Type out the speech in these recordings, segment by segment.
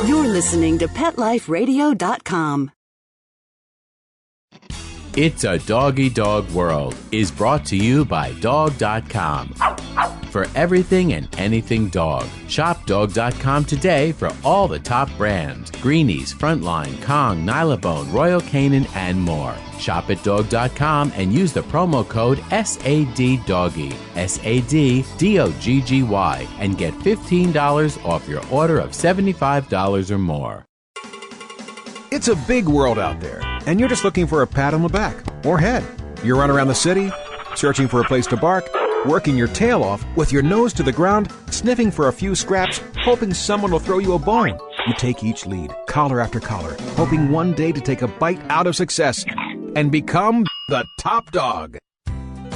You're listening to PetLifeRadio.com. It's a Doggy Dog World is brought to you by Dog.com. For everything and anything dog, shop Dog.com today for all the top brands. Greenies, Frontline, Kong, Nylabone, Royal Canin, and more. Shop at Dog.com and use the promo code SADDOGGY, SADDOGGY, and get $15 off your order of $75 or more. It's a big world out there, and you're just looking for a pat on the back or head. You run around the city, searching for a place to bark, working your tail off with your nose to the ground, sniffing for a few scraps, hoping someone will throw you a bone. You take each lead, collar after collar, hoping one day to take a bite out of success and become the top dog.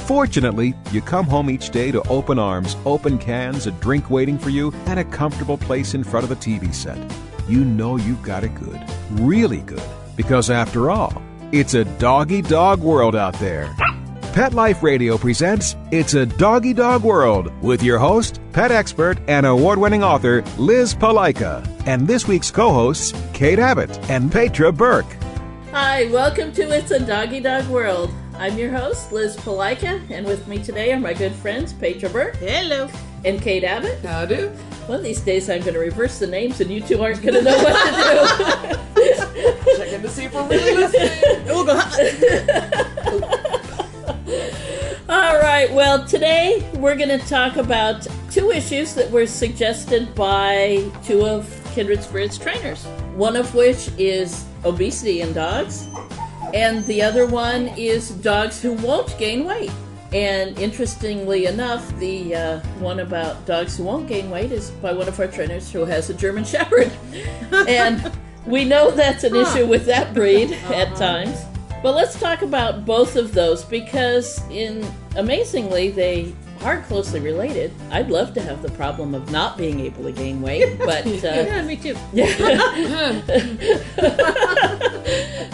Fortunately, you come home each day to open arms, open cans, a drink waiting for you, and a comfortable place in front of the TV set. You know you've got it good, really good, because after all, it's a doggy dog world out there. Pet Life Radio presents It's a Doggy Dog World with your host, pet expert, and award-winning author Liz Palaika, and this week's co-hosts Kate Abbott and Petra Burke. Hi, welcome to It's a Doggy Dog World. I'm your host, Liz Palaika, and with me today are my good friends, Petra Burke. Hello. And Kate Abbott. Howdy. One of these days I'm going to reverse the names and you two aren't going to know what to do. Checking to see if we're really listening. All right, well, today we're going to talk about two issues that were suggested by two of Kindred Spirits trainers. One of which is obesity in dogs, and the other one is dogs who won't gain weight. And interestingly enough, the one about dogs who won't gain weight is by one of our trainers who has a German Shepherd. And we know that's an issue with that breed at times. But let's talk about both of those because amazingly, they are closely related. I'd love to have the problem of not being able to gain weight, but... yeah, me too.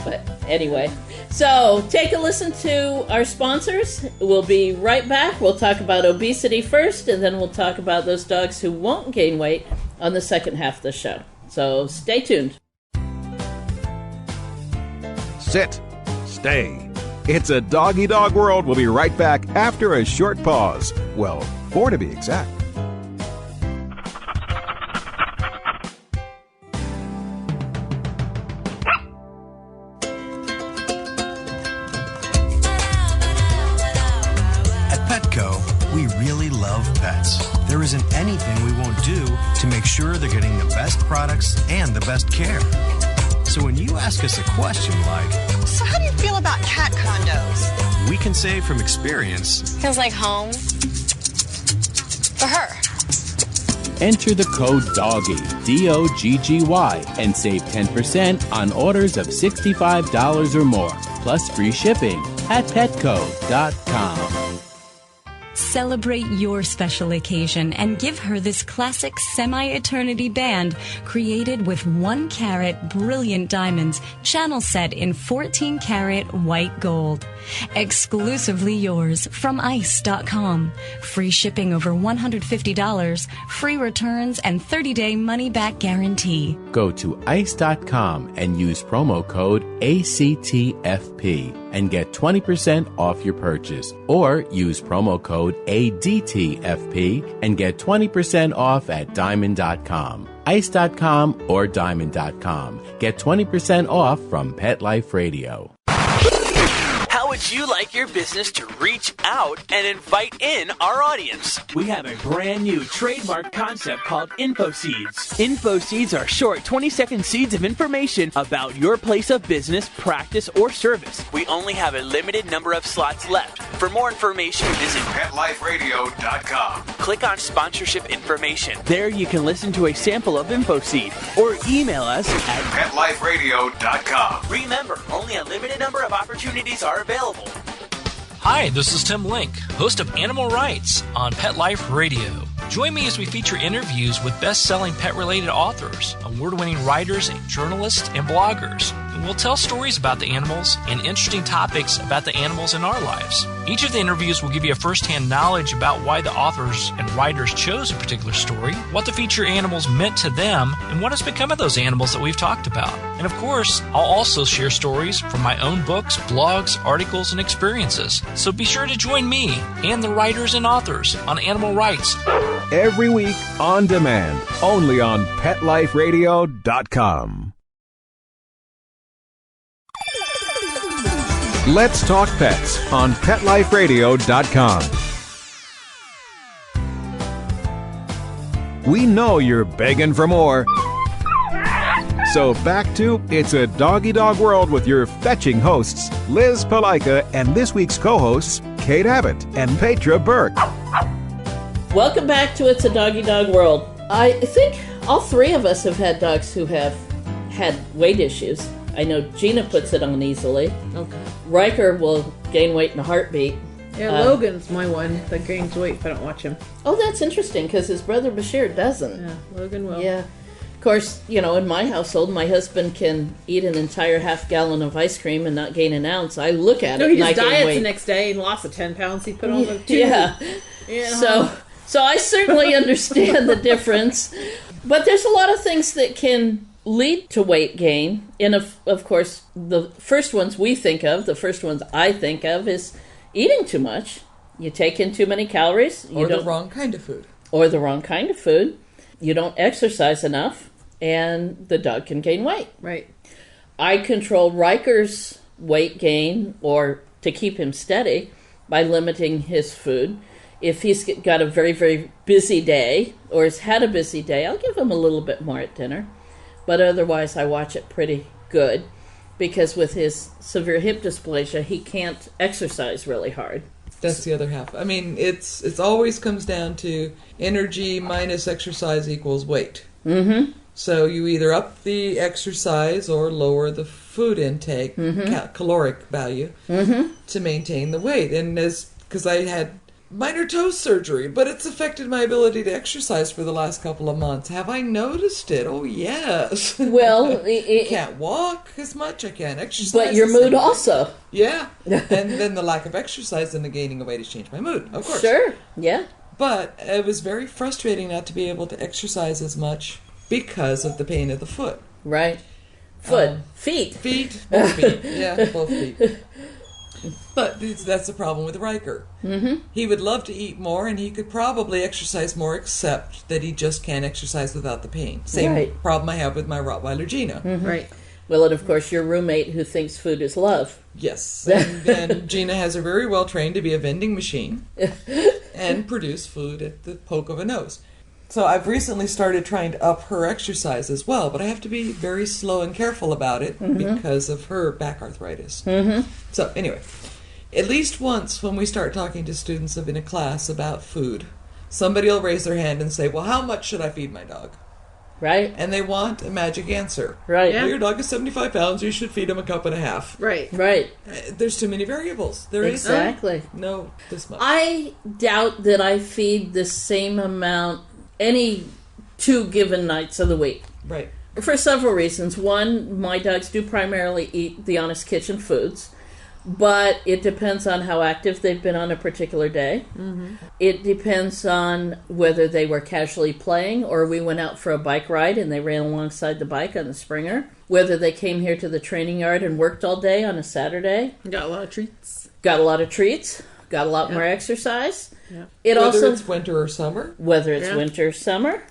But anyway, so take a listen to our sponsors. We'll be right back. We'll talk about obesity first, and then we'll talk about those dogs who won't gain weight on the second half of the show. So stay tuned. Sit. Stay. It's a Doggy Dog World. We'll be right back after a short pause. Well, 4 to be exact. At Petco, we really love pets. There isn't anything we won't do to make sure they're getting the best products and the best care. So when you ask us a question like, so how do you feel about cat condos? We can say from experience, Feels like home. For her. Enter the code DOGGY, DOGGY, and save 10% on orders of $65 or more, plus free shipping at petco.com. Celebrate your special occasion and give her this classic semi-eternity band created with 1-carat brilliant diamonds, channel set in 14-carat white gold. Exclusively yours from ice.com. Free shipping over $150, free returns, and 30-day money-back guarantee. Go to ice.com and use promo code ACTFP and get 20% off your purchase, or use promo code ADTFP and get 20% off at diamond.com. Ice.com or diamond.com. Get 20% off from Pet Life Radio. How would you like your business to reach out and invite in our audience? We have a brand new trademark concept called Info Seeds. Info Seeds are short 20-second seeds of information about your place of business, practice, or service. We only have a limited number of slots left. For more information, visit PetLifeRadio.com. Click on sponsorship information. There you can listen to a sample of Info Seed or email us at PetLifeRadio.com. Remember, only a limited number of opportunities are available. Hi, this is Tim Link, host of Animal Rights on Pet Life Radio. Join me as we feature interviews with best-selling pet-related authors, award-winning writers, journalists, and bloggers. And we'll tell stories about the animals and interesting topics about the animals in our lives. Each of the interviews will give you a first-hand knowledge about why the authors and writers chose a particular story, what the feature animals meant to them, and what has become of those animals that we've talked about. And of course, I'll also share stories from my own books, blogs, articles, and experiences. So be sure to join me and the writers and authors on animal rights. Every week on demand, only on PetLifeRadio.com. Let's Talk Pets on PetLifeRadio.com. We know you're begging for more. So back to It's a Doggy Dog World with your fetching hosts, Liz Palika, and this week's co-hosts, Kate Abbott and Petra Burke. Welcome back to It's a Doggy Dog World. I think all three of us have had dogs who have had weight issues. I know Gina puts it on easily. Okay. Riker will gain weight in a heartbeat. Yeah, Logan's my one that gains weight if I don't watch him. Oh, that's interesting, because his brother Bashir doesn't. Yeah, Logan will. Yeah. Of course, in my household, my husband can eat an entire half gallon of ice cream and not gain an ounce. I look at it he and I just gain diets weight. the next day and lost the 10 pounds he put on the tube. Yeah. So I certainly understand the difference. But there's a lot of things that can lead to weight gain. And of course, the first ones we think of, the first ones I think of, is eating too much. You take in too many calories. Or the wrong kind of food. Or the wrong kind of food. You don't exercise enough, and the dog can gain weight. Right. I control Riker's weight gain, or to keep him steady, by limiting his food. If he's got a very, very busy day, or has had a busy day, I'll give him a little bit more at dinner. But otherwise, I watch it pretty good, because with his severe hip dysplasia, he can't exercise really hard. That's the other half. I mean, it's always comes down to energy minus exercise equals weight. Mm-hmm. So you either up the exercise or lower the food intake, caloric value, to maintain the weight. And because I had minor toe surgery, but it's affected my ability to exercise for the last couple of months. Have I noticed it? Oh, yes. Well, I can't walk as much. I can't exercise. But your mood also. Yeah. And then the lack of exercise and the gaining of weight has changed my mood, of course. Sure, yeah. But it was very frustrating not to be able to exercise as much because of the pain of the foot. Right. Feet. Feet. Both feet. Yeah, both feet. But that's the problem with Riker. Mm-hmm. He would love to eat more, and he could probably exercise more, except that he just can't exercise without the pain. Same problem I have with my Rottweiler Gina. Mm-hmm. Right. Well, and of course, your roommate who thinks food is love. Yes. And Gina has her very well trained to be a vending machine and produce food at the poke of a nose. So I've recently started trying to up her exercise as well, but I have to be very slow and careful about it because of her back arthritis. Mm-hmm. So anyway, at least once when we start talking to students in a class about food, somebody will raise their hand and say, well, how much should I feed my dog? Right. And they want a magic answer. Right. Well, your dog is 75 pounds, you should feed him a cup and a half. Right. Right. There's too many variables. There exactly. is no this much. I doubt that I feed the same amount any 2 given nights of the week. Right. For several reasons. One, my dogs do primarily eat the Honest Kitchen foods, but it depends on how active they've been on a particular day. Mm-hmm. It depends on whether they were casually playing or we went out for a bike ride and they ran alongside the bike on the Springer, whether they came here to the training yard and worked all day on a Saturday. Got a lot of treats. Got a lot of treats. Got a lot more exercise. Yeah. Whether it's winter or summer. Whether it's winter or summer.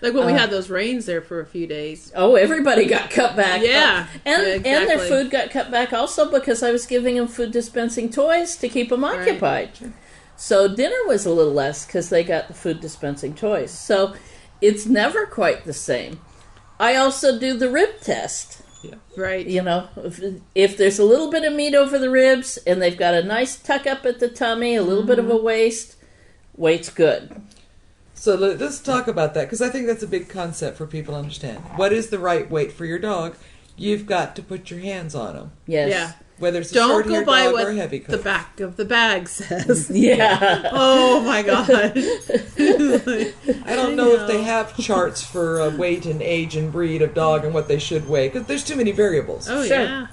Like when we had those rains there for a few days. Oh, everybody got cut back. Yeah. And their food got cut back also because I was giving them food dispensing toys to keep them occupied. Right. So dinner was a little less because they got the food dispensing toys. So it's never quite the same. I also do the rib test. Yeah. Right. You know, if there's a little bit of meat over the ribs and they've got a nice tuck up at the tummy, a little bit of a waist, weight's good. So let's talk about that, because I think that's a big concept for people to understand. What is the right weight for your dog? You've got to put your hands on them. Yes. Yeah. Whether it's a Don't short-haired go by dog what or a heavy coat. the back of the bag says. Yeah. Oh my God. I don't know if they have charts for weight and age and breed of dog and what they should weigh, because there's too many variables. Oh, Sure. yeah.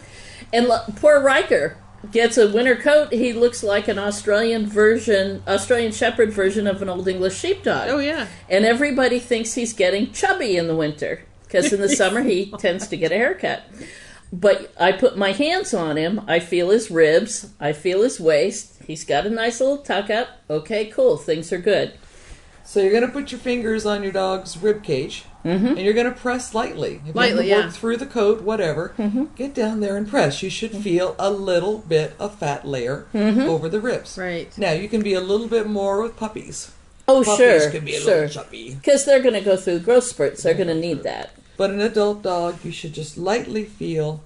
And poor Riker, gets a winter coat, he looks like an Australian Shepherd version of an Old English sheepdog. Oh, yeah. And everybody thinks he's getting chubby in the winter, because in the summer he tends to get a haircut. But I put my hands on him, I feel his ribs, I feel his waist, he's got a nice little tuck up. Okay, cool, things are good. So you're going to put your fingers on your dog's rib cage, and you're going to press lightly. If Lightly, you have to yeah. work through the coat, whatever, get down there and press. You should feel a little bit of fat layer over the ribs. Right. Now, you can be a little bit more with puppies. Oh, Puppies can be a little chubby. Because they're going to go through growth spurts. They're going to need that. But an adult dog, you should just lightly feel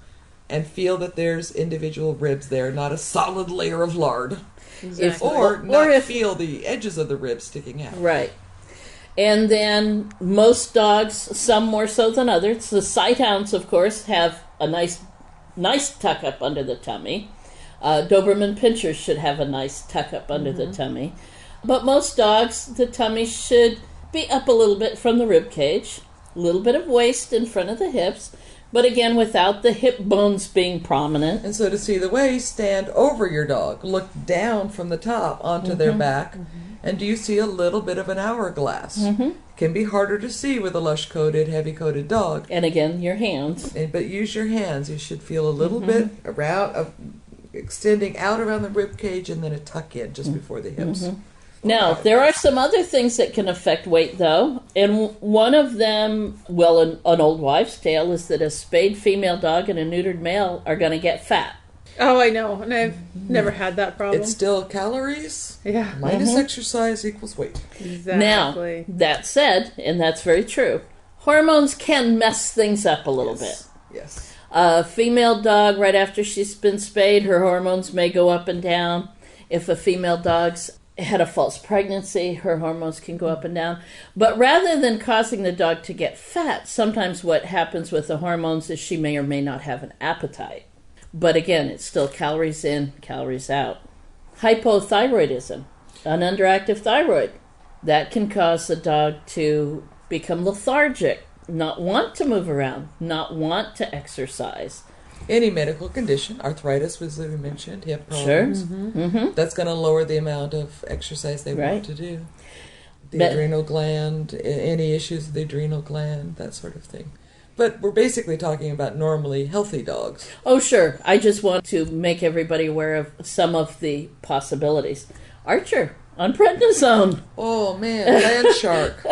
that there's individual ribs there, not a solid layer of lard. Exactly. Or feel the edges of the ribs sticking out. Right. And then most dogs, some more so than others, the sighthounds, of course, have a nice tuck up under the tummy. Doberman pinschers should have a nice tuck up under the tummy. But most dogs, the tummy should be up a little bit from the rib cage, a little bit of waist in front of the hips, but again, without the hip bones being prominent. And so to see the waist, stand over your dog. Look down from the top onto their back. And do you see a little bit of an hourglass? Can be harder to see with a lush-coated, heavy-coated dog. And again, your hands. But use your hands. You should feel a little bit extending out around the rib cage and then a tuck in just before the hips. Now, there are some other things that can affect weight, though, and one of them, well, an old wives' tale, is that a spayed female dog and a neutered male are going to get fat. Oh, I know, and I've never had that problem. It's still calories Yeah. minus exercise equals weight. Exactly. Now, that said, and that's very true, hormones can mess things up a little bit. Yes. A female dog, right after she's been spayed, her hormones may go up and down. If a female dog's had a false pregnancy, her hormones can go up and down. But rather than causing the dog to get fat, sometimes what happens with the hormones is she may or may not have an appetite. But again, it's still calories in, calories out. Hypothyroidism, an underactive thyroid, that can cause the dog to become lethargic, not want to move around, not want to exercise. Any medical condition, arthritis was we mentioned, hip problems. Sure. That's going to lower the amount of exercise they want to do. The adrenal gland, any issues with the adrenal gland, that sort of thing. But we're basically talking about normally healthy dogs. Oh, sure. I just want to make everybody aware of some of the possibilities. Archer, on prednisone. Oh, man, land shark.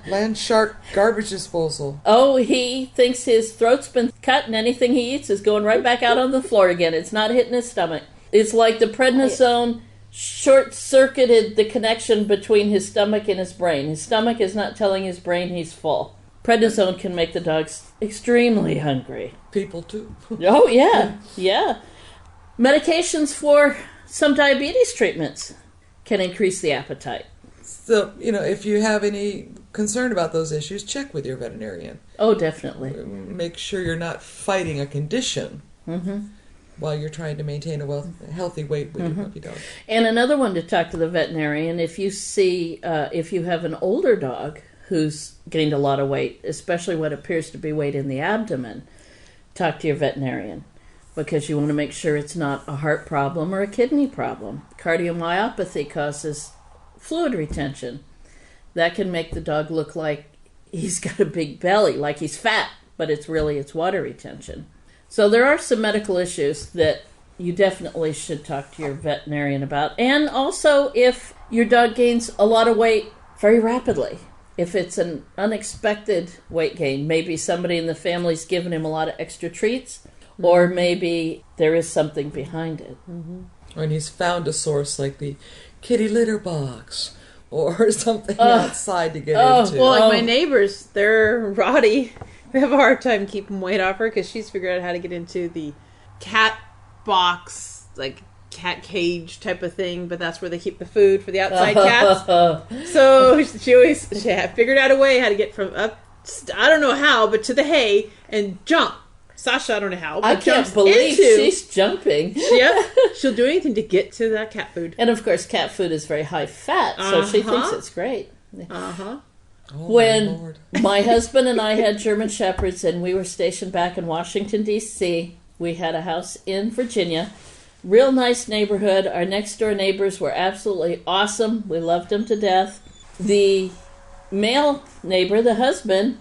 Land shark garbage disposal. Oh, he thinks his throat's been cut and anything he eats is going right back out on the floor again. It's not hitting his stomach. It's like the prednisone short-circuited the connection between his stomach and his brain. His stomach is not telling his brain he's full. Prednisone can make the dogs extremely hungry. People, too. Oh, yeah. Yeah. Medications for some diabetes treatments can increase the appetite. So, if you have any concern about those issues, check with your veterinarian. Oh, definitely. Make sure you're not fighting a condition while you're trying to maintain a healthy weight with your puppy dog. And another one to talk to the veterinarian, if you see, if you have an older dog who's gained a lot of weight, especially what appears to be weight in the abdomen, talk to your veterinarian, because you want to make sure it's not a heart problem or a kidney problem. Cardiomyopathy causes fluid retention. That can make the dog look like he's got a big belly, like he's fat, but it's water retention. So there are some medical issues that you definitely should talk to your veterinarian about. And also if your dog gains a lot of weight very rapidly. If it's an unexpected weight gain, maybe somebody in the family's given him a lot of extra treats, or maybe there is something behind it. When he's found a source like the kitty litter box or something outside to get into. Well, like my neighbors, they're Roddy. They have a hard time keeping weight off her because she's figured out how to get into the cat box, like cat cage type of thing, but that's where they keep the food for the outside cats. So she had figured out a way how to get from up, I don't know how, but to the hay and jump. Sasha, I don't know how, but I can't believe she's jumping. Yep, she'll do anything to get to that cat food. And of course, cat food is very high fat, so she thinks it's great. Oh, when my husband and I had German Shepherds and we were stationed back in Washington, D.C., We had a house in Virginia. Real nice neighborhood. Our next door neighbors were absolutely awesome. We loved them to death. The male neighbor, the husband,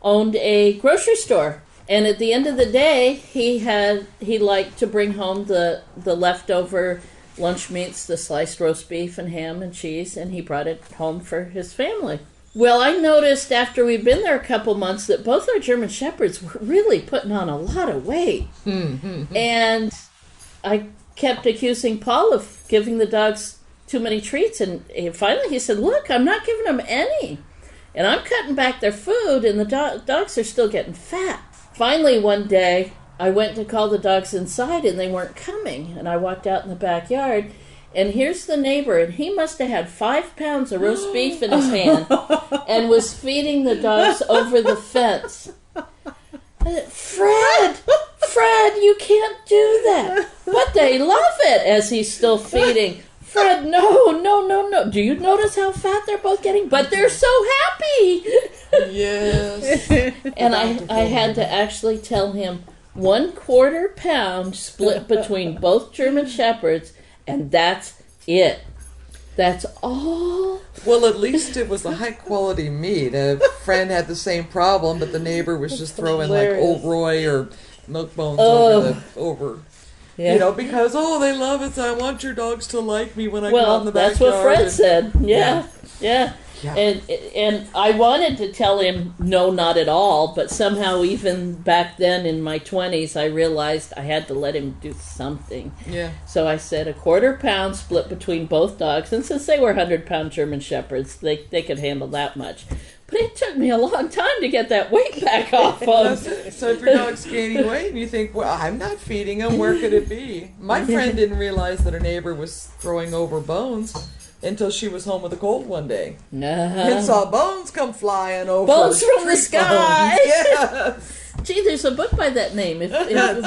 owned a grocery store. And at the end of the day, he liked to bring home the leftover lunch meats, the sliced roast beef and ham and cheese, and he brought it home for his family. Well, I noticed after we'd been there a couple months that both our German Shepherds were really putting on a lot of weight. And I kept accusing Paul of giving the dogs too many treats, and finally he said, look, I'm not giving them any. And I'm cutting back their food, and the dogs are still getting fat. Finally, one day, I went to call the dogs inside, and they weren't coming. And I walked out in the backyard, and here's the neighbor, and he must have had 5 pounds of roast beef in his hand and was feeding the dogs over the fence. Fred, you can't do that. But they love it, as he's still feeding. Fred, no. Do you notice how fat they're both getting? But they're so happy. Yes. And I had to actually tell him 1/4 pound split between both German Shepherds, and that's it. That's all. Well, at least it was a high-quality meat. A friend had the same problem, but the neighbor was just throwing like Old Roy or milk bones over. Yeah. You know, because, they love it, so I want your dogs to like me when I go out in the backyard. Well, that's what Fred said. Yeah. And I wanted to tell him, no, not at all, but somehow even back then in my 20s, I realized I had to let him do something. Yeah. So I said 1/4 pound split between both dogs, and since they were 100-pound German Shepherds, they could handle that much. But it took me a long time to get that weight back off of. So if your dog's gaining weight and you think, well, I'm not feeding him, where could it be? My friend didn't realize that her neighbor was throwing over bones until she was home with a cold one day. And saw bones come flying over. Bones from the sky! Yes! Gee, there's a book by that name. If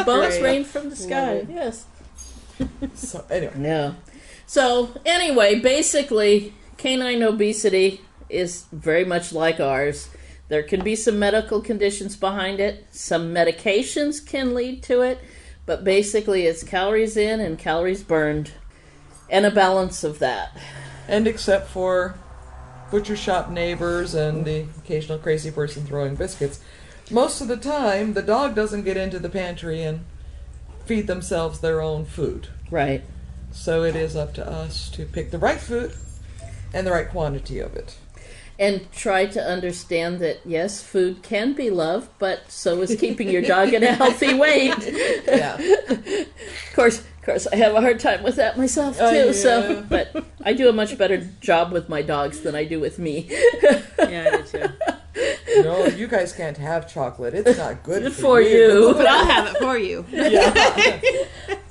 bones rain from the sky. Yes. So, anyway. No. So, anyway, basically, canine obesity is very much like ours. There can be some medical conditions behind it. Some medications can lead to it. But basically, it's calories in and calories burned. And a balance of that. And except for butcher shop neighbors and the occasional crazy person throwing biscuits, most of the time, the dog doesn't get into the pantry and feed themselves their own food. Right. So it is up to us to pick the right food and the right quantity of it. And try to understand that, yes, food can be love, but so is keeping your dog at a healthy weight. Yeah. Of course, I have a hard time with that myself, too. Yeah. So, but I do a much better job with my dogs than I do with me. Yeah, I do too. No, you guys can't have chocolate. It's not good for you. But I'll have it for you. Yeah.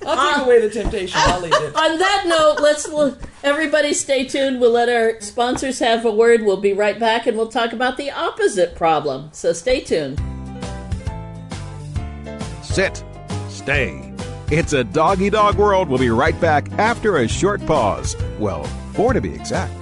I'll take away the temptation. I'll eat it. On that note, everybody stay tuned. We'll let our sponsors have a word. We'll be right back, and we'll talk about the opposite problem. So stay tuned. Sit. Stay. It's a doggy dog world. We'll be right back after a short pause. Well, 4 to be exact.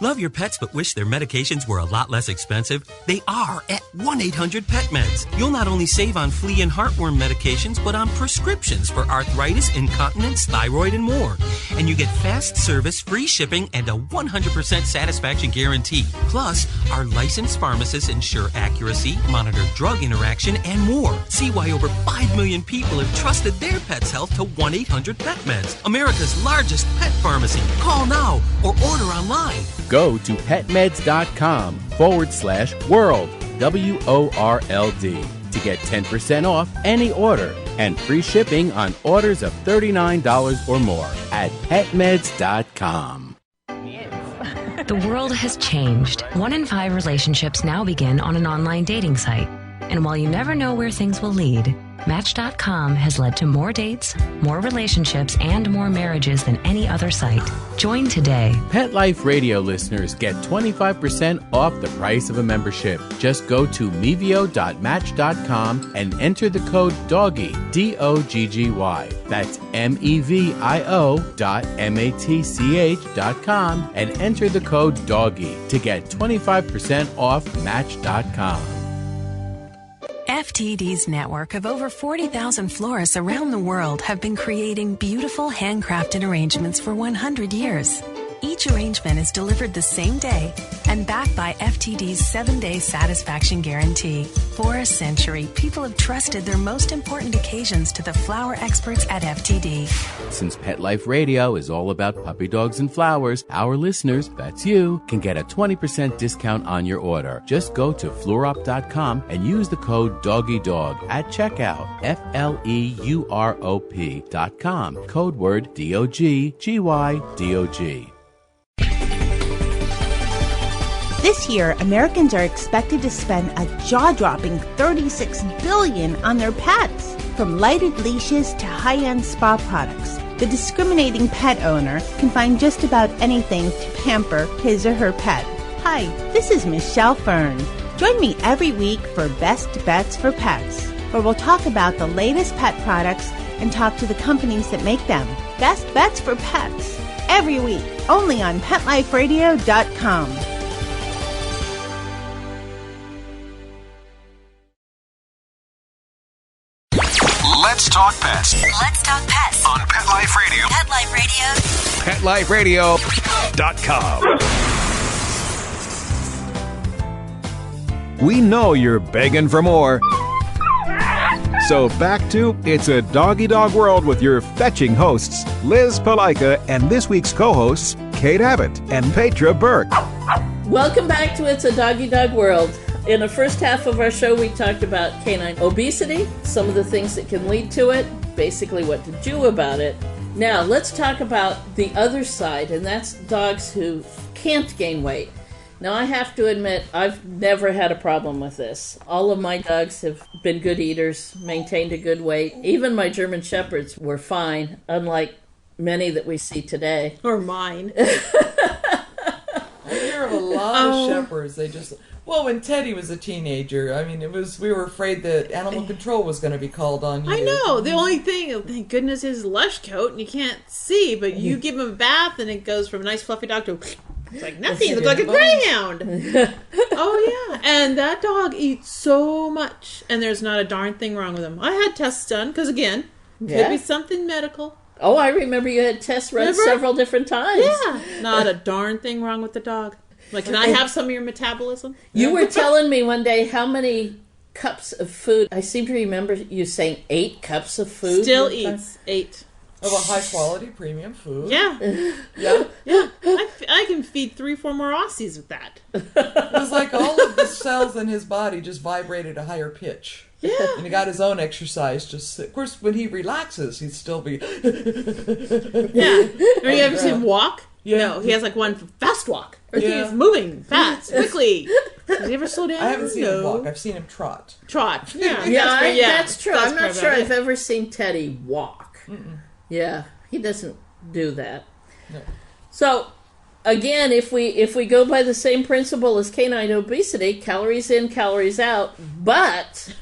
Love your pets but wish their medications were a lot less expensive? They are at 1-800-PET-MEDS. You'll not only save on flea and heartworm medications, but on prescriptions for arthritis, incontinence, thyroid, and more. And you get fast service, free shipping, and a 100% satisfaction guarantee. Plus, our licensed pharmacists ensure accuracy, monitor drug interaction, and more. See why over 5 million people have trusted their pet's health to 1-800-PET-MEDS, America's largest pet pharmacy. Call now or order online. Go to petmeds.com/world, WORLD, to get 10% off any order and free shipping on orders of $39 or more at petmeds.com. The world has changed. 1 in 5 relationships now begin on an online dating site. And while you never know where things will lead, Match.com has led to more dates, more relationships, and more marriages than any other site. Join today. Pet Life Radio listeners get 25% off the price of a membership. Just go to mevio.match.com and enter the code DOGGY, DOGGY. That's MEVIO.MATCH.com and enter the code DOGGY to get 25% off Match.com. FTD's network of over 40,000 florists around the world have been creating beautiful handcrafted arrangements for 100 years. Each arrangement is delivered the same day and backed by FTD's 7-day satisfaction guarantee. For a century, people have trusted their most important occasions to the flower experts at FTD. Since Pet Life Radio is all about puppy dogs and flowers, our listeners, that's you, can get a 20% discount on your order. Just go to fluorop.com and use the code DOGGYDOG at checkout. FLEUROP.com. Code word DOGGYDOG. This year, Americans are expected to spend a jaw-dropping $36 billion on their pets. From lighted leashes to high-end spa products, the discriminating pet owner can find just about anything to pamper his or her pet. Hi, this is Michelle Fern. Join me every week for Best Bets for Pets, where we'll talk about the latest pet products and talk to the companies that make them. Best Bets for Pets, every week, only on PetLifeRadio.com. Let's talk pets Let's talk pets on Pet Life Radio. Pet Life Radio. PetLifeRadio.com. We know you're begging for more. So back to It's a Doggy Dog World with your fetching hosts, Liz Palika, and this week's co-hosts, Kate Abbott and Petra Burke. Welcome back to It's a Doggy Dog World. In the first half of our show, we talked about canine obesity, some of the things that can lead to it, basically what to do about it. Now, let's talk about the other side, and that's dogs who can't gain weight. Now, I have to admit, I've never had a problem with this. All of my dogs have been good eaters, maintained a good weight. Even my German Shepherds were fine, unlike many that we see today. Or mine. I hear of a lot of Shepherds. They just... Well, when Teddy was a teenager, I mean, we were afraid that animal control was going to be called on you. I know. The only thing, thank goodness, is lush coat, and you can't see, but you give him a bath, and it goes from a nice fluffy dog to... It's like nothing. It looks like a greyhound. Oh, yeah. And that dog eats so much, and there's not a darn thing wrong with him. I had tests done, because, again, could be something medical. Oh, I remember you had tests run several different times. Yeah. Not a darn thing wrong with the dog. Like, can I have some of your metabolism? You were telling me one day how many cups of food. I seem to remember you saying 8 cups of food. Still eats 8. Of a high-quality premium food. Yeah. Yeah. I can feed 3-4 more Aussies with that. It was like all of the cells in his body just vibrated a higher pitch. Yeah. And he got his own exercise. Just, of course, when he relaxes, he'd still be... Yeah. Have you ever seen him walk? Yeah. No, he has like one fast walk. Or he's moving fast, quickly. Does he ever slow down? I haven't seen him walk. I've seen him trot. Trot. Yeah, that's true. I'm not sure I've ever seen Teddy walk. Mm-mm. Yeah, he doesn't do that. No. So, again, if we go by the same principle as canine obesity, calories in, calories out, but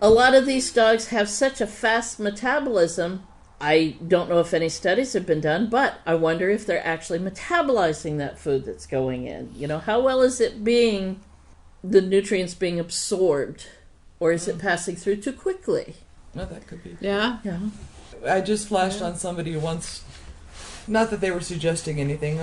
a lot of these dogs have such a fast metabolism. I don't know if any studies have been done, but I wonder if they're actually metabolizing that food that's going in. You know, how well is it the nutrients being absorbed, or is it passing through too quickly? No, that could be. Yeah. I just flashed on somebody once, not that they were suggesting anything,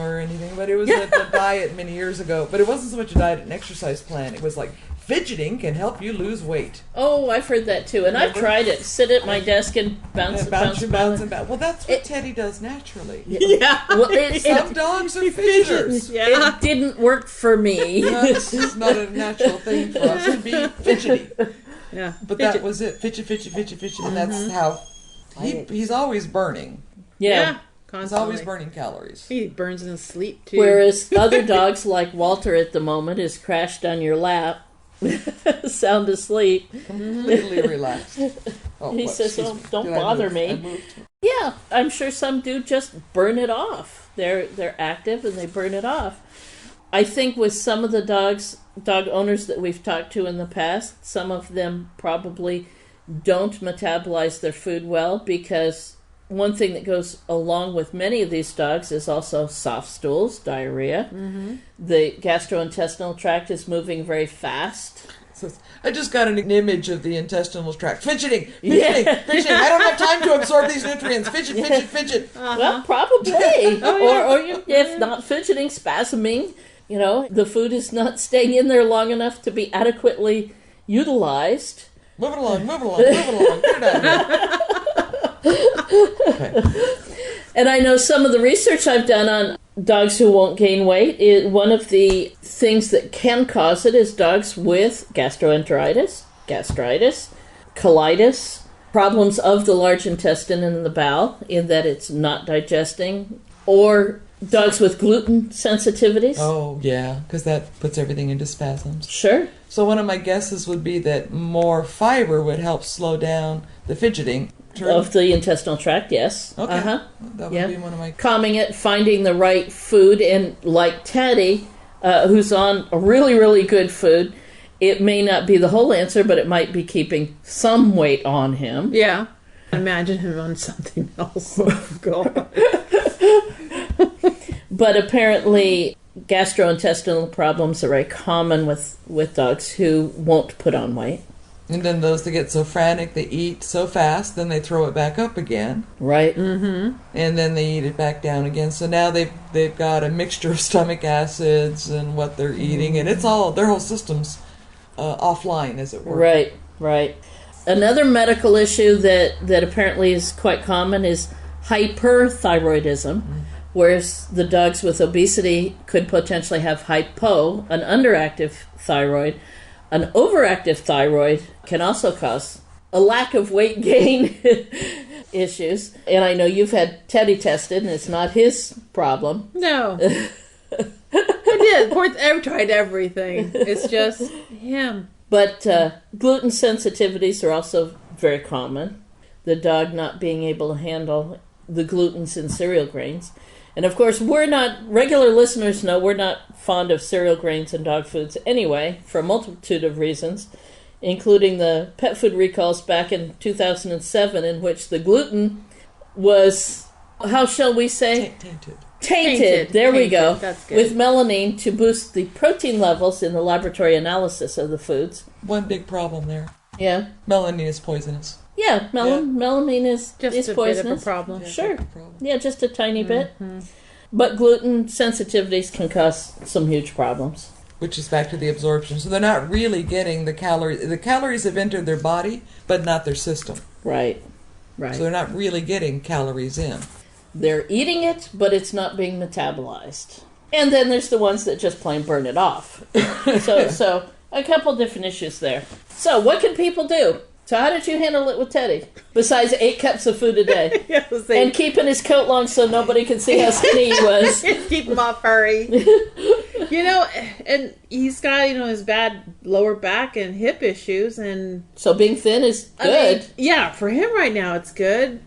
but it was a diet many years ago. But it wasn't so much a diet and exercise plan. It was like, fidgeting can help you lose weight. Oh, I've heard that too, and I've tried it. Sit at my desk and bounce. Well, that's what Teddy does naturally. Yeah. Well, some dogs are fidgeters. Yeah. It didn't work for me. This is not a natural thing for us to be fidgety. Yeah. But that was it. Fidget. And that's how he's always burning. Yeah. Constantly. He's always burning calories. He burns in his sleep, too. Whereas other dogs, like Walter at the moment, is crashed on your lap, sound asleep. Completely relaxed. Oh, He says, "Oh, don't Did I bother move? me." I moved. Yeah, I'm sure some do just burn it off. They're active and they burn it off. I think with some of the dog owners that we've talked to in the past, some of them probably don't metabolize their food well, because one thing that goes along with many of these dogs is also soft stools, diarrhea. The gastrointestinal tract is moving very fast. So I just got an image of the intestinal tract. Fidgeting. I don't have time to absorb these nutrients. Fidget. Well, probably. Or if not fidgeting, spasming. You know, the food is not staying in there long enough to be adequately utilized. Move it along. Get it out of here. And I know some of the research I've done on dogs who won't gain weight, one of the things that can cause it is dogs with gastroenteritis, gastritis, colitis, problems of the large intestine and the bowel in that it's not digesting, or dogs with gluten sensitivities. Oh, yeah, because that puts everything into spasms. Sure. So one of my guesses would be that more fiber would help slow down the fidgeting. Of the intestinal tract, yes. Okay. That would be one of my... Calming it, finding the right food, and like Teddy, who's on a really, really good food, it may not be the whole answer, but it might be keeping some weight on him. Yeah. Imagine him on something else. Oh, God. But apparently gastrointestinal problems are very common with dogs who won't put on weight. And then those that get so frantic, they eat so fast, then they throw it back up again. Right. Mm-hmm. And then they eat it back down again. So now they've got a mixture of stomach acids and what they're eating, and it's all, their whole system's offline, as it were. Right. Another medical issue that apparently is quite common is hyperthyroidism, whereas the dogs with obesity could potentially have hypo, an underactive thyroid. An overactive thyroid can also cause a lack of weight gain issues. And I know you've had Teddy tested, and it's not his problem. No. I did. I've tried everything. It's just him. But gluten sensitivities are also very common. The dog not being able to handle the glutens in cereal grains. And of course, regular listeners know we're not fond of cereal grains and dog foods anyway, for a multitude of reasons, including the pet food recalls back in 2007, in which the gluten was, how shall we say? Tainted. There we go. That's good. With melamine to boost the protein levels in the laboratory analysis of the foods. One big problem there. Yeah. Melamine is poisonous. Yeah, melamine is just a poisonous. bit of a problem. Sure. Yeah, just a tiny bit. But gluten sensitivities can cause some huge problems. Which is back to the absorption. So they're not really getting the calories. The calories have entered their body, but not their system. Right. So they're not really getting calories in. They're eating it, but it's not being metabolized. And then there's the ones that just plain burn it off. So a couple different issues there. So what can people do? So how did you handle it with Teddy? Besides 8 cups of food a day. And keeping his coat long so nobody could see how skinny he was. Keep him off furry. And he's got, his bad lower back and hip issues. And so being thin is good. Yeah, for him right now it's good.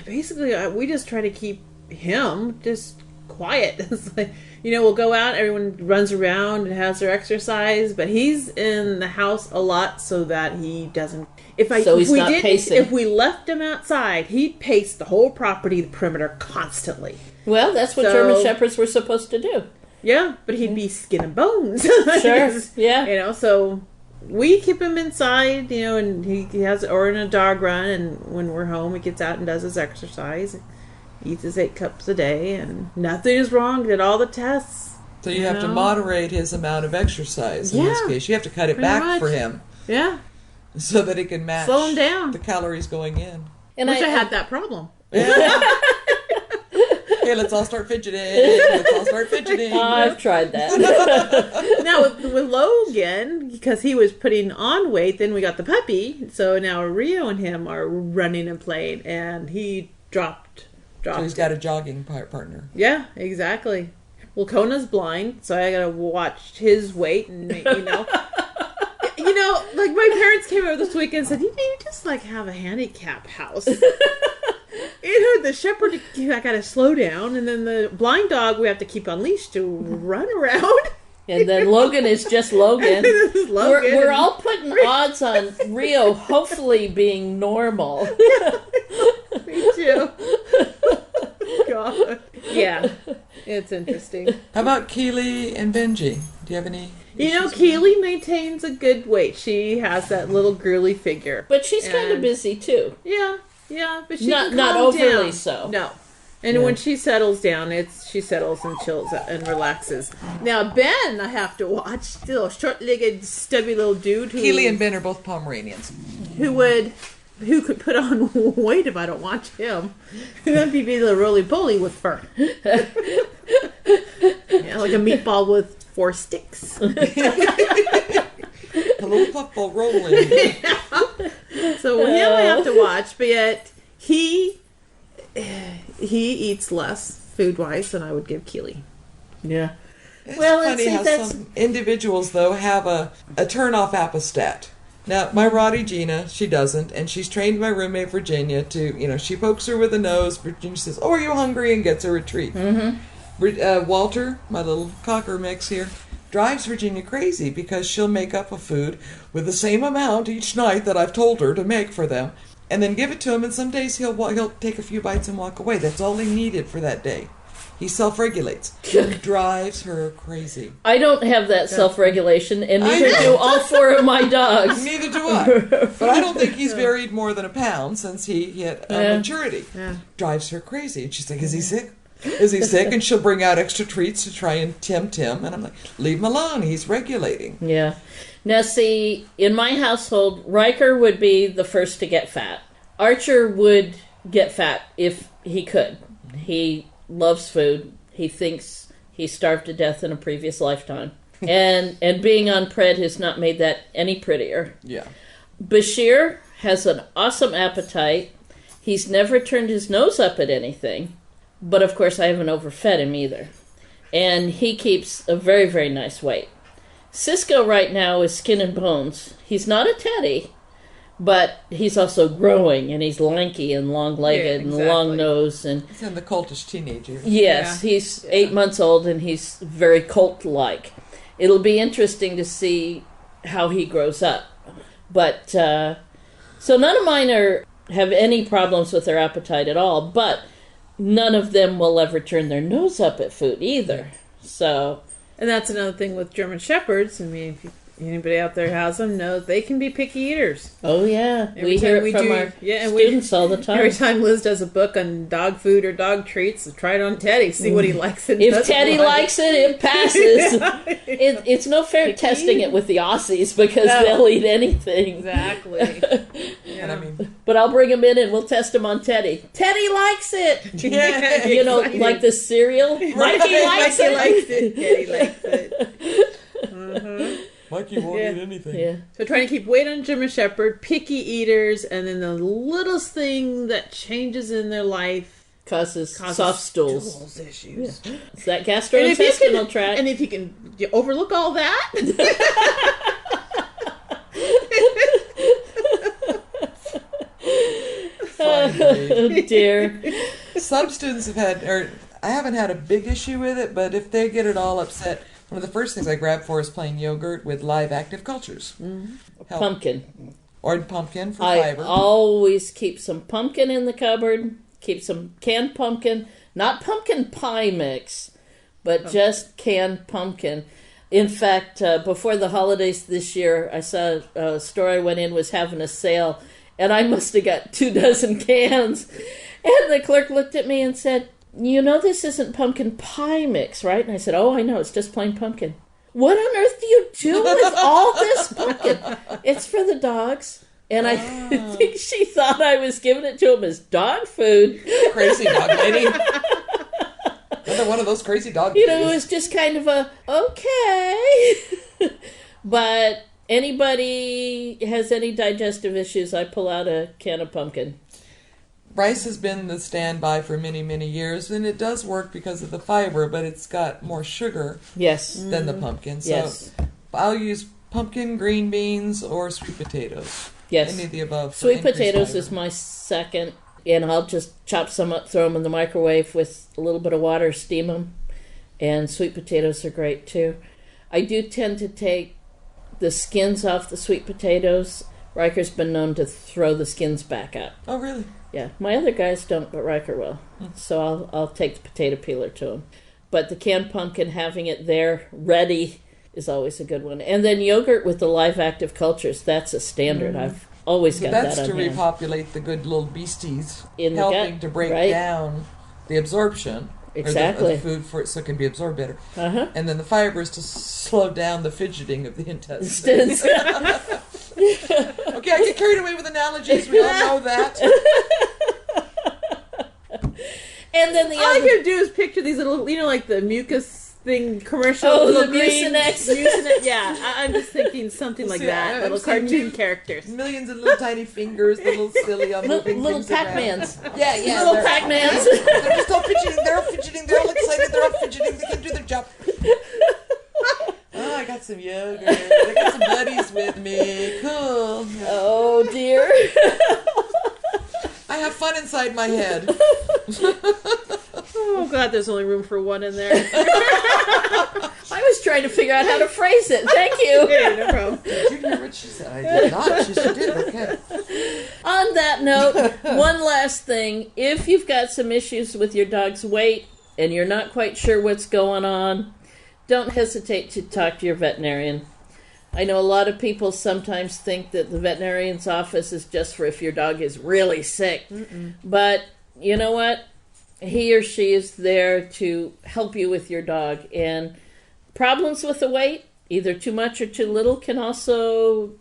Basically, we just try to keep him just quiet. It's like, we'll go out, everyone runs around and has their exercise, but he's in the house a lot so that he doesn't... If we left him outside, he'd pace the whole property, the perimeter, constantly. Well, that's what German Shepherds were supposed to do. Yeah, but he'd be skin and bones. Sure, yeah. So we keep him inside, and he has, or in a dog run, and when we're home, he gets out and does his exercise, eats his 8 cups a day, and nothing is wrong. Did all the tests. So you have to moderate his amount of exercise in this case. You have to cut it back for him. Yeah. So that it can match slow him down. The calories going in. And I had that problem. Yeah. Hey, let's all start fidgeting. Oh, I've tried that. Now with Logan, because he was putting on weight, then we got the puppy. So now Rio and him are running and playing, and he dropped. So he's got a jogging partner. Yeah, exactly. Well, Kona's blind, so I gotta watch his weight, and You know, like my parents came over this weekend and said, you just like have a handicap house. The shepherd, I got to slow down, and then the blind dog we have to keep on leash to run around. And then Logan is just Logan. We're all putting odds on Rio hopefully being normal. Me too. God. Yeah, it's interesting. How about Keely and Benji? Do you have any? You know, Keely maintains a good weight. She has that little girly figure. But she's kind of busy too. Yeah, but she not overly down. so. No. And when she settles down, she settles and chills and relaxes. Now, Ben, I have to watch. Still, short-legged, stubby little dude. Keely and Ben are both Pomeranians. Who could put on weight if I don't watch him? That'd be the roly-poly with fur. Yeah, like a meatball with 4 sticks. A little puffball rolling. So him I have to watch, but yet he eats less food-wise than I would give Keely. Yeah. It's funny how some individuals, though, have a turn-off apostat. Now, my Rottie Gina, she doesn't, and she's trained my roommate Virginia to, she pokes her with a nose. Virginia says, "Oh, are you hungry?" and gets her a treat. Mm-hmm. Walter, my little cocker mix here, drives Virginia crazy because she'll make up a food with the same amount each night that I've told her to make for them, and then give it to him, and some days he'll take a few bites and walk away. That's all he needed for that day. He self-regulates. It drives her crazy. I don't have that self-regulation, and neither do all 4 of my dogs. Neither do I. But I don't think he's varied more than a pound since he hit maturity. Yeah. Drives her crazy. And she's like, "Is he sick? Is he sick?" And she'll bring out extra treats to try and tempt him. And I'm like, "Leave him alone. He's regulating." Yeah. Now, see, in my household, Riker would be the first to get fat. Archer would get fat if he could. He loves food. He thinks he starved to death in a previous lifetime. And being on Pred has not made that any prettier. Yeah. Bashir has an awesome appetite. He's never turned his nose up at anything. But, of course, I haven't overfed him either. And he keeps a very, very nice weight. Cisco right now is skin and bones. He's not a teddy, but he's also growing, and he's lanky and long-legged and long-nosed. And he's in the coltish teenager. Yes, he's 8 months old, and he's very colt-like. It'll be interesting to see how he grows up. But, so none of mine have any problems with their appetite at all, but none of them will ever turn their nose up at food either. So... And that's another thing with German Shepherds. I mean, if anybody out there has them knows they can be picky eaters. Oh, yeah. We hear it from our students all the time. Every time Liz does a book on dog food or dog treats, try it on Teddy, see what he likes and If Teddy likes it passes. It's no fair testing it with the Aussies because they'll eat anything. Exactly. But I'll bring him in and we'll test him on Teddy. Teddy likes it. Yeah, you know, like the cereal. Mikey likes it. Teddy likes it. Mm-hmm. Mikey won't eat anything. Yeah. So trying to keep weight on German Shepherd, picky eaters, and then the littlest thing that changes in their life causes soft stools issues. Yeah. It's that gastrointestinal tract. And if you can overlook all that... Oh, dear. Some students have had, or I haven't had a big issue with it, but if they get it all upset, one of the first things I grab for is plain yogurt with live active cultures. Mm-hmm. Pumpkin. Or pumpkin for fiber. I always keep some pumpkin in the cupboard, keep some canned pumpkin, not pumpkin pie mix, but just canned pumpkin. In fact, before the holidays this year, I saw a store I went in was having a sale, and I must have got 24 cans. And the clerk looked at me and said, "You know this isn't pumpkin pie mix, right?" And I said, "Oh, I know, it's just plain pumpkin." "What on earth do you do with all this pumpkin?" "It's for the dogs." And I think she thought I was giving it to him as dog food. Crazy dog lady. Another one of those crazy dog ladies. You know, it was just kind of a, okay. But anybody has any digestive issues, I pull out a can of pumpkin. Rice has been the standby for many, many years, and it does work because of the fiber, but it's got more sugar than the pumpkin. So I'll use pumpkin, green beans, or sweet potatoes. Yes. Any of the above. Sweet potatoes is my second, and I'll just chop some up, throw them in the microwave with a little bit of water, steam them, and sweet potatoes are great too. I do tend to take the skins off the sweet potatoes. Riker's been known to throw the skins back up. Oh, really? Yeah. My other guys don't, but Riker will. So I'll take the potato peeler to him. But the canned pumpkin, having it there ready, is always a good one. And then yogurt with the live active cultures, that's a standard. I've always got that on hand. That's to repopulate the good little beasties, in the helping gut, to break right? down the absorption. Exactly. Or the food for it so it can be absorbed better. Uh-huh. And then the fibers to slow down the fidgeting of the intestines. Okay, I get carried away with analogies. We all know that. And then all I can do is picture these little, like the mucus thing commercial. Oh, little the Mucinex. Yeah, I'm just thinking something like that. Little cartoon characters. Millions of little tiny fingers, little silly on moving little things Pac-Mans. around. Yeah. Little Pac-Mans. They're just all fidgeting. They're all fidgeting. They're all excited. They're all fidgeting. They can do their job. Oh, I got some yogurt. I got some buddies with me. Cool. Oh, dear. I have fun inside my head. Oh, God, there's only room for one in there. I was trying to figure out how to phrase it. Thank you. Yeah, no problem. Did you hear what she said? I did not. She did. Okay. On that note, one last thing. If you've got some issues with your dog's weight and you're not quite sure what's going on, don't hesitate to talk to your veterinarian. I know a lot of people sometimes think that the veterinarian's office is just for if your dog is really sick. But you know what? He or she is there to help you with your dog. And problems with the weight, either too much or too little, can also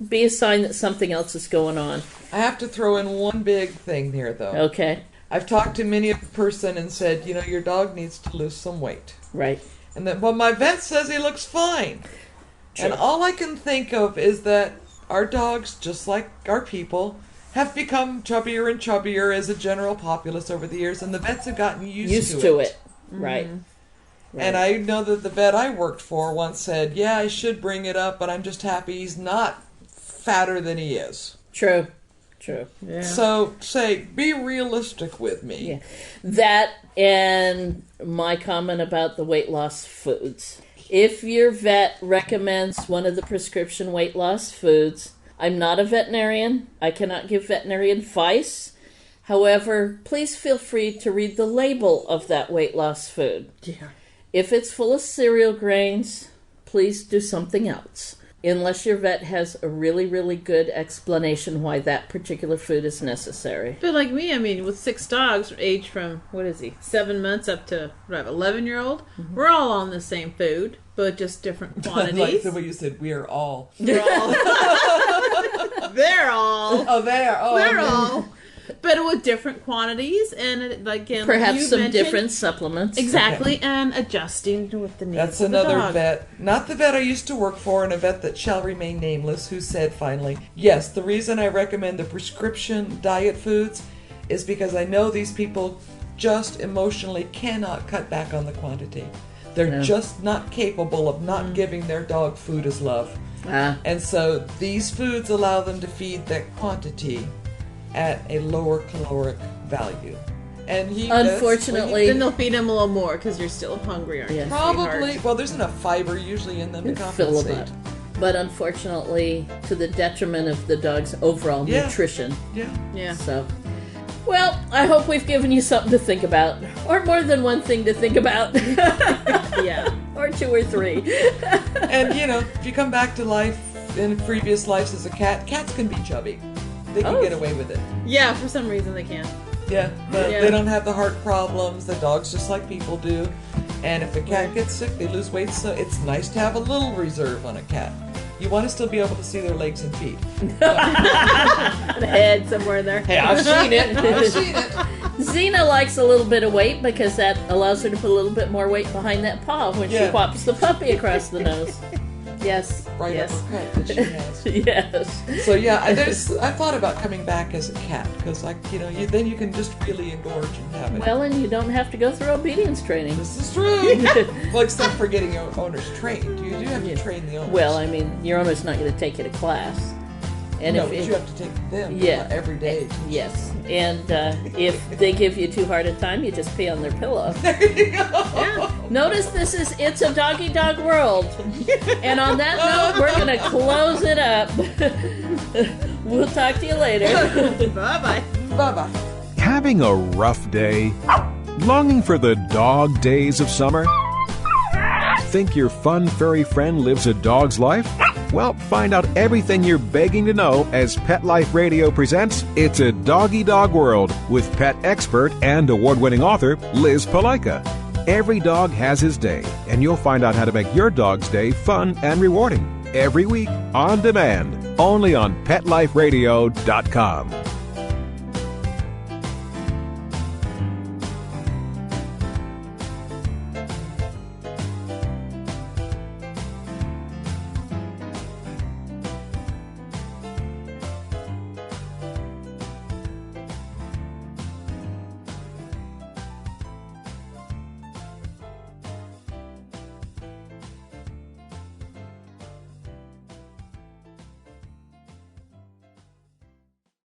be a sign that something else is going on. I have to throw in one big thing here, though. Okay. I've talked to many a person and said, your dog needs to lose some weight. Right. And then, well, my vet says he looks fine. True. And all I can think of is that our dogs, just like our people, have become chubbier and chubbier as a general populace over the years, and the vets have gotten used to it. Right. And I know that the vet I worked for once said, yeah, I should bring it up, but I'm just happy he's not fatter than he is. True. Yeah. So, be realistic with me. Yeah. That and my comment about the weight loss foods. If your vet recommends one of the prescription weight loss foods, I'm not a veterinarian. I cannot give veterinarian advice. However, please feel free to read the label of that weight loss food. Yeah. If it's full of cereal grains, please do something else. Unless your vet has a really, really good explanation why that particular food is necessary. But like me, with 6 dogs, aged from, 7 months up to, 11-year-old, we're all on the same food, but just different quantities. Like the way you said, we are all. We're all. They're all. Oh, they're all. They're all. But with different quantities and perhaps some different supplements. Exactly, okay. And adjusting with the needs That's of the another dog. vet, not the vet I used to work for, and a vet that shall remain nameless, who said finally, yes, the reason I recommend the prescription diet foods is because I know these people just emotionally cannot cut back on the quantity. They're just not capable of not giving their dog food as love. And so these foods allow them to feed that quantity at a lower caloric value. And unfortunately, then they'll feed him a little more because you're still hungry, aren't you? Probably. Well, there's enough fiber usually in them to compensate. But unfortunately, to the detriment of the dog's overall nutrition. Yeah. So, well, I hope we've given you something to think about, or more than one thing to think about. Yeah. Or 2 or 3. And if you come back to life in previous lives as a cat, cats can be chubby. They can get away with it. Yeah, for some reason they can. Yeah, but they don't have the heart problems. The dogs just like people do. And if a cat gets sick, they lose weight. So it's nice to have a little reserve on a cat. You want to still be able to see their legs and feet. The head somewhere in there. Hey, I've seen it. Xena likes a little bit of weight because that allows her to put a little bit more weight behind that paw when she whops the puppy across the nose. Yes. Right yes. uppercut that she has. Yes. So yeah, I thought about coming back as a cat because, then you can just really engorge and have it. Well, and you don't have to go through obedience training. This is true. Well, except for getting your owners trained. You do have to train the owners. Well, I mean, your owner's not going to take you to class. And no, but you have to take them every day. Yes. And if they give you too hard a time, you just pee on their pillow. There you go. Yeah. Notice it's a doggy dog world. And on that note, we're going to close it up. We'll talk to you later. Bye-bye. Bye-bye. Having a rough day? Longing for the dog days of summer? Think your fun furry friend lives a dog's life? Well, find out everything you're begging to know as Pet Life Radio presents It's a Doggy Dog World with pet expert and award-winning author Liz Palaika. Every dog has his day, and you'll find out how to make your dog's day fun and rewarding. Every week, on demand, only on PetLifeRadio.com.